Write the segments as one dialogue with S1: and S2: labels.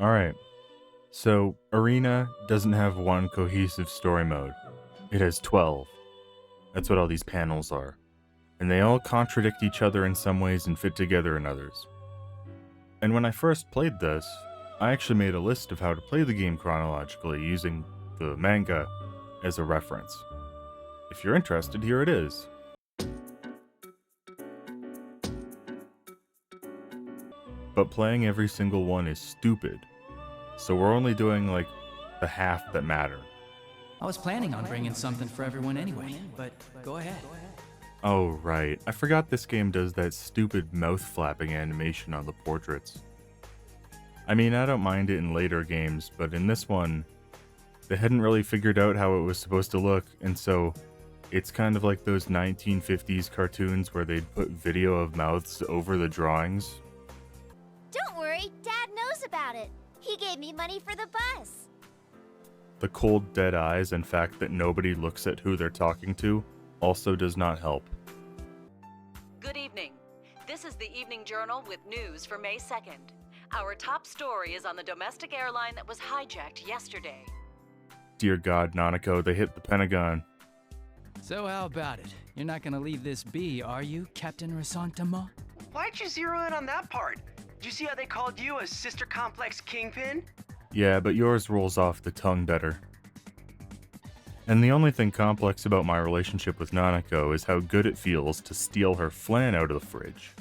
S1: Alright, so Arena doesn't have one cohesive story mode. It has 12. That's what all these panels are. And they all contradict each other in some ways and fit together in others. And when I first played this, I actually made a list of how to play the game chronologically using the manga as a reference. If you're interested, here it is. But playing every single one is stupid, so we're only doing like the half that matter.
S2: I was planning on bringing something for everyone anyway, but go ahead.
S1: Oh right, I forgot this game does that stupid mouth flapping animation on the portraits. I mean, I don't mind it in later games, but in this one, they hadn't really figured out how it was supposed to look, and so it's kind of like those 1950s cartoons where they'd put video of mouths over the drawings.
S3: Don't worry, Dad knows about it. He gave me money for the bus.
S1: The cold, dead eyes and fact that nobody looks at who they're talking to also does not help.
S4: Good evening. This is the Evening Journal with news for May 2nd. Our top story is on the domestic airline that was hijacked yesterday.
S1: Dear God, Nanako, they hit the Pentagon.
S2: So how about it? You're not gonna leave this be, are you, Captain Rasantama?
S5: Why'd you zero in on that part? Did you see how they called you a sister complex kingpin?
S1: Yeah, but yours rolls off the tongue better. And the only thing complex about my relationship with Nanako is how good it feels to steal her flan out of the fridge.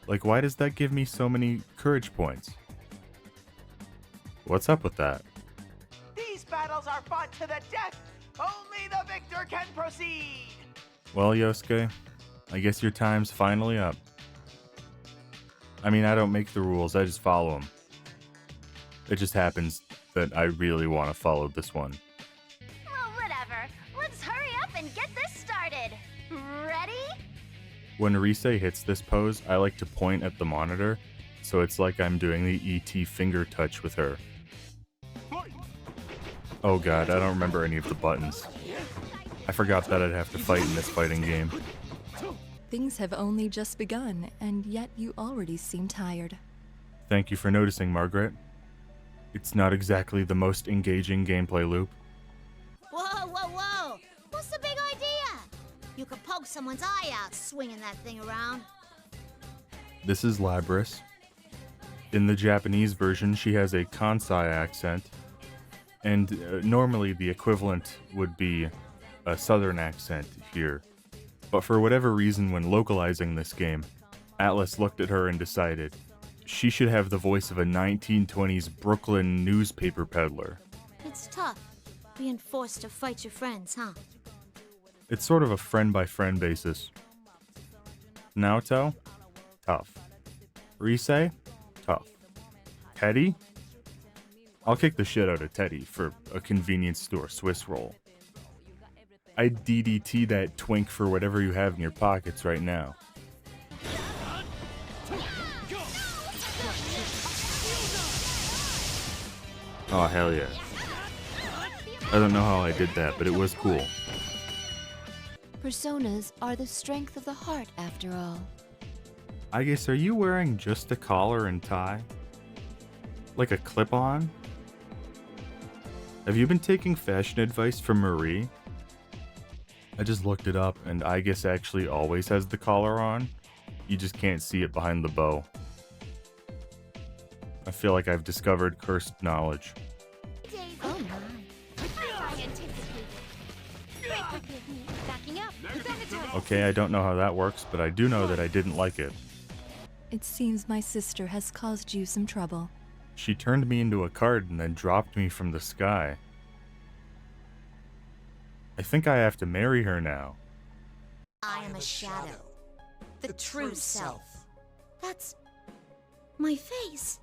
S1: Like, why does that give me so many courage points? What's up with that?
S5: These battles are fought to the death! Only the victor can proceed!
S1: Well, Yosuke, I guess your time's finally up. I mean, I don't make the rules, I just follow them. It just happens that I really want to follow this one.
S3: Well, whatever. Let's hurry up and get this started. Ready?
S1: When Rise hits this pose, I like to point at the monitor, so it's like I'm doing the ET finger touch with her. Oh god, I don't remember any of the buttons. I forgot that I'd have to fight in this fighting game.
S6: Things have only just begun, and yet you already seem tired.
S1: Thank you for noticing, Margaret. It's not exactly the most engaging gameplay loop.
S3: Whoa, whoa, whoa! What's the big idea? You could poke someone's eye out swinging that thing around.
S1: This is Labris. In the Japanese version, she has a Kansai accent, and normally the equivalent would be a southern accent here. But for whatever reason, when localizing this game, Atlus looked at her and decided she should have the voice of a 1920s Brooklyn newspaper peddler.
S3: It's tough, being forced to fight your friends, huh?
S1: It's sort of a friend-by-friend basis. Naoto? Tough. Rise? Tough. Teddy? I'll kick the shit out of Teddy for a convenience store Swiss roll. I'd DDT that twink for whatever you have in your pockets right now. Oh, hell yeah. I don't know how I did that, but it was cool.
S6: Personas are the strength of the heart, after all.
S1: I guess, are you wearing just a collar and tie? Like a clip-on? Have you been taking fashion advice from Marie? I just looked it up, and I guess actually always has the collar on. You just can't see it behind the bow. I feel like I've discovered cursed knowledge.
S3: Oh my. Backing up.
S1: Okay, I don't know how that works, but I do know that I didn't like it.
S6: It seems my sister has caused you some trouble.
S1: She turned me into a card and then dropped me from the sky. I think I have to marry her now.
S3: I am a shadow. The true self. That's my face.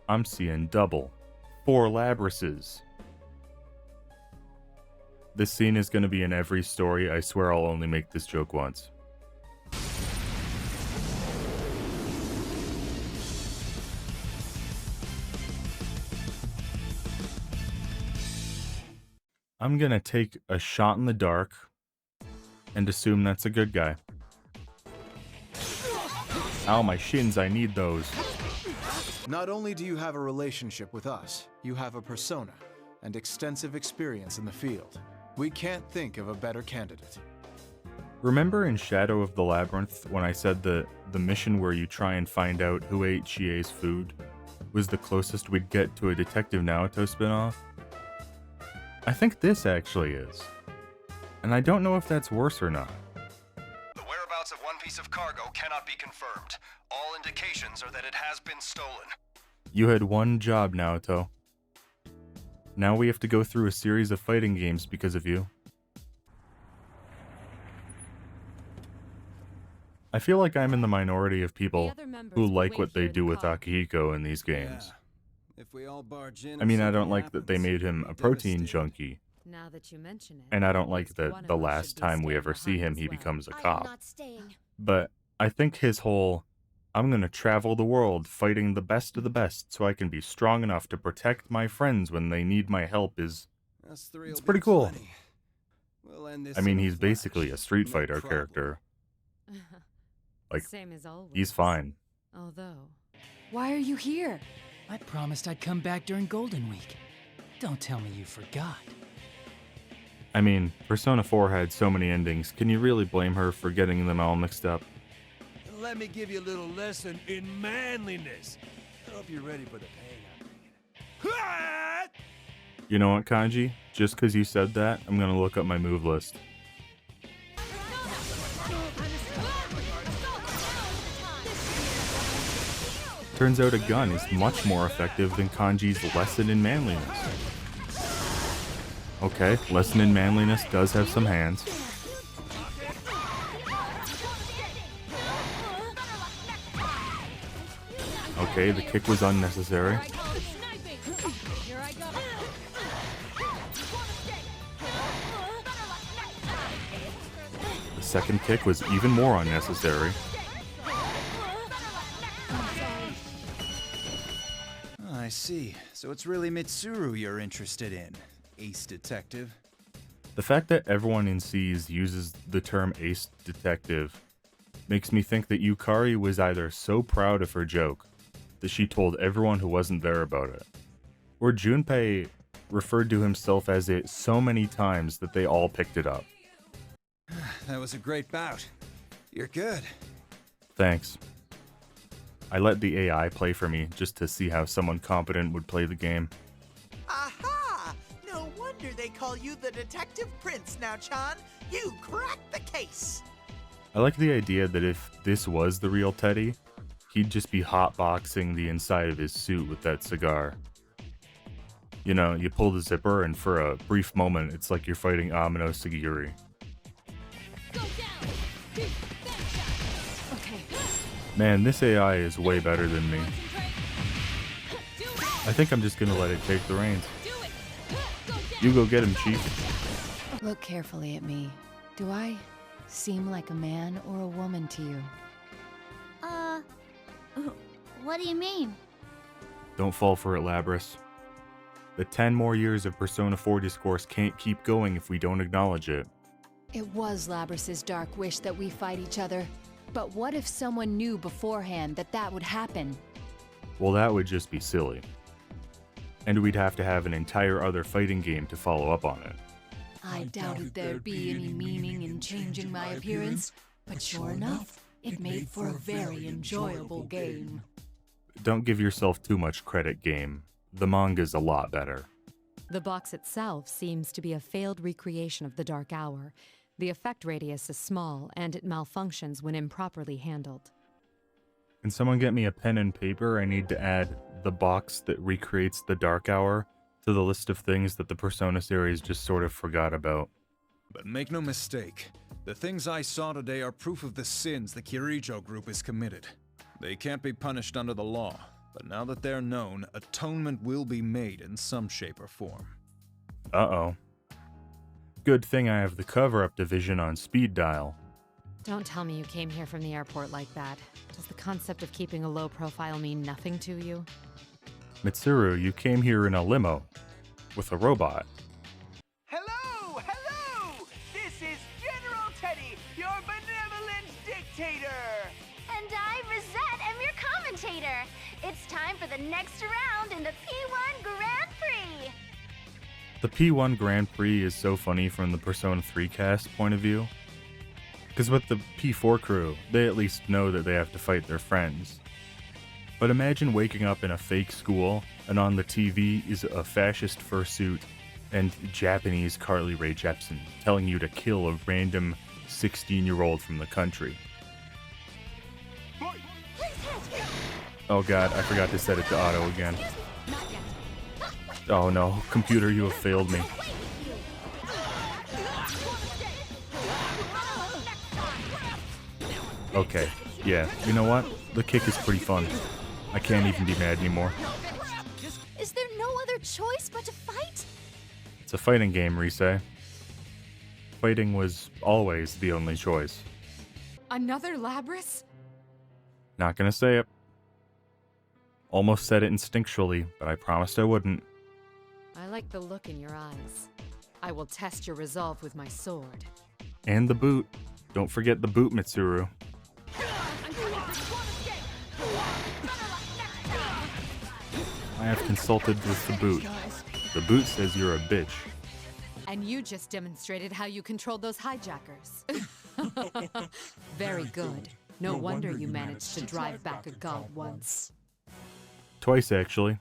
S1: I'm seeing double. 4 Labrises. This scene is going to be in every story. I swear I'll only make this joke once. I'm gonna take a shot in the dark and assume that's a good guy. Ow, my shins, I need those.
S7: Not only do you have a relationship with us, you have a persona and extensive experience in the field. We can't think of a better candidate.
S1: Remember in Shadow of the Labyrinth when I said that the mission where you try and find out who ate Chie's food was the closest we'd get to a Detective Naoto spinoff? I think this actually is. And I don't know if that's worse or not.
S8: The whereabouts of one piece of cargo cannot be confirmed. All indications are that it has been stolen.
S1: You had one job, Naoto. Now we have to go through a series of fighting games because of you. I feel like I'm in the minority of people who like what they do with Akihiko in these games.
S9: If we all barge in,
S1: I mean, I don't like that they made him a protein junkie.
S10: Now that you mention it,
S1: And I don't like that the last time we ever see him, he becomes a cop. But I think his whole, I'm gonna travel the world fighting the best of the best so I can be strong enough to protect my friends when they need my help it's pretty cool. I mean, he's basically a Street Fighter character. Like,
S10: same as always.
S1: he's fine.
S10: Although, why are you here?
S2: I promised I'd come back during Golden Week. Don't tell me you forgot.
S1: I mean, Persona 4 had so many endings, can you really blame her for getting them all mixed up?
S9: Let me give you a little lesson in manliness. I hope you're ready for the pain.
S1: You know what, Kanji? Just because you said that, I'm gonna look up my move list. Turns out a gun is much more effective than Kanji's lesson in manliness. Okay, lesson in manliness does have some hands. Okay, the kick was unnecessary. The second kick was even more unnecessary.
S11: I see. So it's really Mitsuru you're interested in, Ace Detective.
S1: The fact that everyone in C's uses the term Ace Detective makes me think that Yukari was either so proud of her joke that she told everyone who wasn't there about it, or Junpei referred to himself as it so many times that they all picked it up.
S11: That was a great bout. You're good.
S1: Thanks. I let the AI play for me just to see how someone competent would play the game.
S5: Aha! No wonder they call you the Detective Prince now, Chan. You cracked the case.
S1: I like the idea that if this was the real Teddy, he'd just be hotboxing the inside of his suit with that cigar. You know, you pull the zipper and for a brief moment, it's like you're fighting Amino Sagiri. Man, this AI is way better than me. I think I'm just gonna let it take the reins. You go get him, Chief.
S10: Look carefully at me. Do I seem like a man or a woman to you?
S3: What do you mean?
S1: Don't fall for it, Labris. The 10 more years of Persona 4 discourse can't keep going if we don't acknowledge it.
S10: It was Labrys's dark wish that we fight each other. But what if someone knew beforehand that that would happen?
S1: Well, that would just be silly. And we'd have to have an entire other fighting game to follow up on it.
S10: I doubted there'd be any meaning in changing my appearance, but sure enough, it made for a very enjoyable game.
S1: Don't give yourself too much credit, game. The manga's a lot better.
S12: The box itself seems to be a failed recreation of the Dark Hour. The effect radius is small, and it malfunctions when improperly handled.
S1: Can someone get me a pen and paper? I need to add the box that recreates the Dark Hour to the list of things that the Persona series just sort of forgot about.
S7: But make no mistake, the things I saw today are proof of the sins the Kirijo group has committed. They can't be punished under the law, but now that they're known, atonement will be made in some shape or form.
S1: Uh-oh. Good thing I have the cover-up division on speed dial.
S12: Don't tell me you came here from the airport like that. Does the concept of keeping a low profile mean nothing to you?
S1: Mitsuru, you came here in a limo. With a robot.
S5: Hello! Hello! This is General Teddy, your benevolent dictator!
S3: And I, Rosette, am your commentator.
S13: It's time for the next round in the P1 Grand Prix!
S1: The P1 Grand Prix is so funny from the Persona 3 cast point of view. Because with the P4 crew, they at least know that they have to fight their friends. But imagine waking up in a fake school, and on the TV is a fascist fursuit and Japanese Carly Rae Jepsen telling you to kill a random 16-year-old from the country. Oh god, I forgot to set it to auto again. Oh no, computer, you have failed me. Okay, yeah, you know what? The kick is pretty fun. I can't even be mad anymore.
S10: Is there no other choice but to fight?
S1: It's a fighting game, Rise. Fighting was always the only choice.
S12: Another Labrys?
S1: Not gonna say it. Almost said it instinctually, but I promised I wouldn't.
S12: I like the look in your eyes. I will test your resolve with my sword.
S1: And the boot. Don't forget the boot, Mitsuru. I have consulted with the boot. The boot says you're a bitch.
S12: And you just demonstrated how you controlled those hijackers. Very good. No wonder you managed to drive back a god once.
S1: Twice, actually.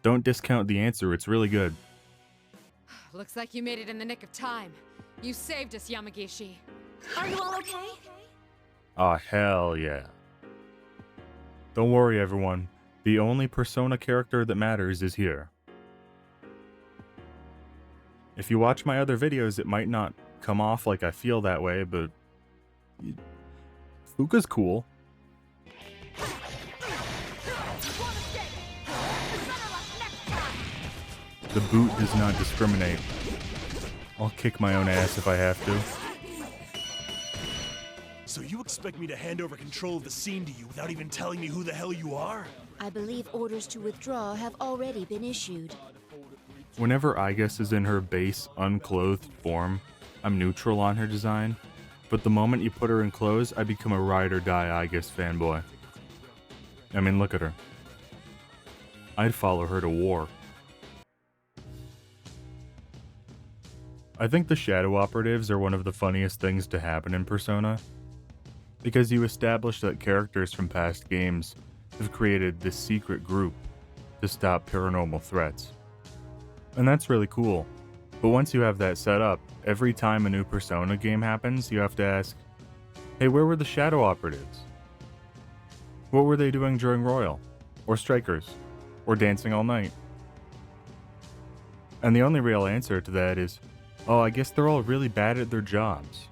S1: Don't discount the answer, it's really good.
S12: Looks like you made it in the nick of time. You saved us, Yamagishi.
S10: Are you all okay?
S1: Aw, hell yeah. Don't worry, everyone. The only Persona character that matters is here. If you watch my other videos, it might not come off like I feel that way, but... Fuka's cool. The boot does not discriminate. I'll kick my own ass if I have to.
S9: So you expect me to hand over control of the scene to you without even telling me who the hell you are?
S14: I believe orders to withdraw have already been issued.
S1: Whenever Aigis is in her base, unclothed form, I'm neutral on her design, but the moment you put her in clothes, I become a ride or die Aigis fanboy. I mean, look at her. I'd follow her to war. I think the shadow operatives are one of the funniest things to happen in Persona, because you establish that characters from past games have created this secret group to stop paranormal threats. And that's really cool. But once you have that set up, every time a new Persona game happens, you have to ask, hey, where were the shadow operatives? What were they doing during Royal? Or Strikers? Or Dancing All Night? And the only real answer to that is, oh, I guess they're all really bad at their jobs.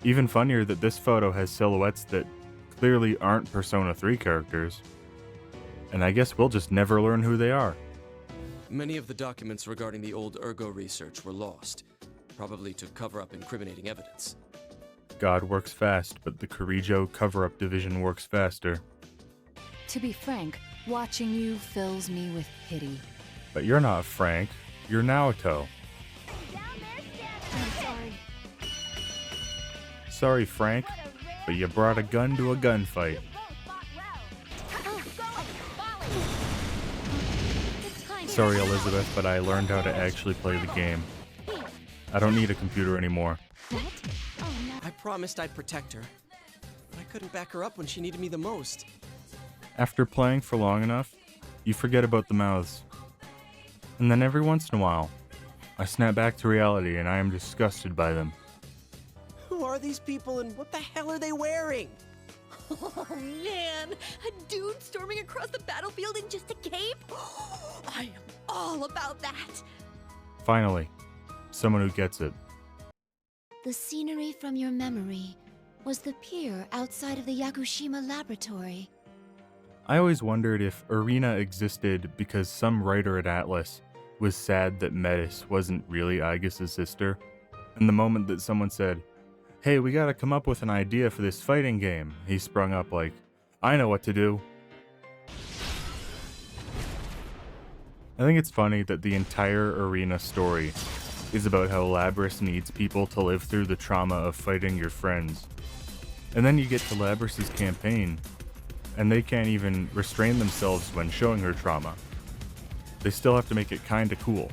S1: Even funnier that this photo has silhouettes that clearly aren't Persona 3 characters. And I guess we'll just never learn who they are.
S15: Many of the documents regarding the old Ergo research were lost, probably to cover up incriminating evidence.
S1: God works fast, but the Kirijo cover-up division works faster.
S10: To be frank, watching you fills me with pity.
S1: But you're not Frank, you're Naoto.
S10: I'm sorry.
S1: Sorry, Frank, but you brought a gun to a gunfight. Sorry, Elizabeth, but I learned how to actually play the game. I don't need a computer anymore.
S16: I promised I'd protect her, but I couldn't back her up when she needed me the most.
S1: After playing for long enough, you forget about the mouths. And then every once in a while, I snap back to reality and I am disgusted by them.
S16: Who are these people and what the hell are they wearing?
S10: Oh man, a dude storming across the battlefield in just a cape? I am all about that.
S1: Finally, someone who gets it.
S14: The scenery from your memory was the pier outside of the Yakushima laboratory.
S1: I always wondered if Arena existed because some writer at Atlus was sad that Metis wasn't really Aigis' sister, and the moment that someone said, hey, we gotta come up with an idea for this fighting game, he sprung up like, I know what to do. I think it's funny that the entire Arena story is about how Labrys needs people to live through the trauma of fighting your friends. And then you get to Labrys' campaign, and they can't even restrain themselves when showing her trauma. They still have to make it kinda cool.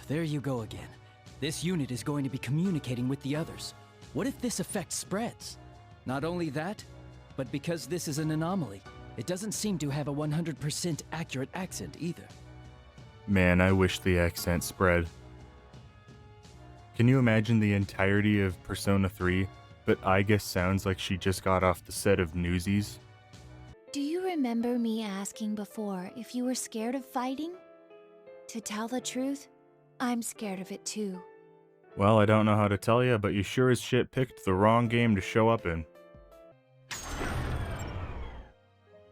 S2: There you go again. This unit is going to be communicating with the others. What if this effect spreads? Not only that, but because this is an anomaly, it doesn't seem to have a 100% accurate accent either.
S1: Man, I wish the accent spread. Can you imagine the entirety of Persona 3, but Aigis sounds like she just got off the set of Newsies?
S14: Do you remember me asking before if you were scared of fighting? To tell the truth, I'm scared of it too.
S1: Well, I don't know how to tell you, but you sure as shit picked the wrong game to show up in.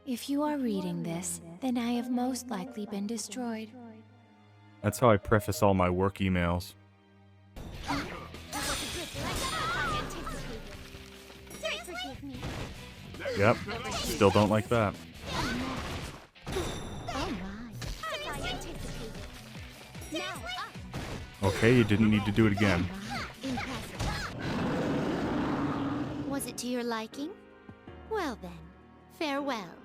S14: If you are reading this, then I have most likely been destroyed.
S1: That's how I preface all my work emails. Yep, still don't like that. Okay, you didn't need to do it again.
S3: Was it to your liking? Well then, farewell.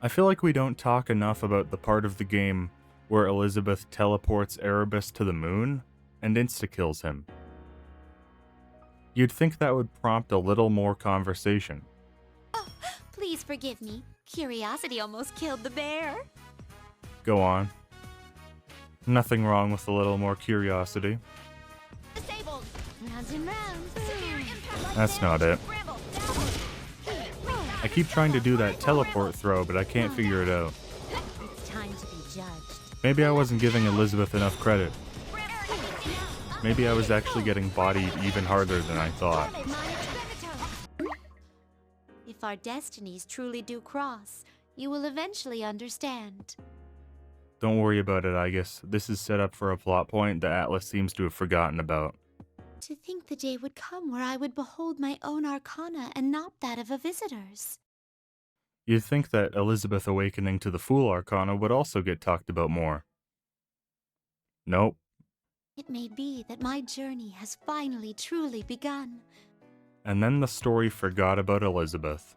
S1: I feel like we don't talk enough about the part of the game where Elizabeth teleports Erebus to the moon and insta-kills him. You'd think that would prompt a little more conversation.
S3: Please forgive me. Curiosity almost killed the bear.
S1: Go on. Nothing wrong with a little more curiosity.
S3: Disabled. Rounds and rounds.
S1: That's not it. I keep trying to do that teleport throw, but I can't figure it out.
S3: It's time to be judged.
S1: Maybe I wasn't giving Elizabeth enough credit. Maybe I was actually getting bodied even harder than I thought.
S3: If our destinies truly do cross, you will eventually understand.
S1: Don't worry about it, I guess. This is set up for a plot point that Atlus seems to have forgotten about.
S3: To think the day would come where I would behold my own arcana and not that of a visitor's.
S1: You'd think that Elizabeth awakening to the Fool Arcana would also get talked about more. Nope.
S3: It may be that my journey has finally truly begun.
S1: And then the story forgot about Elizabeth.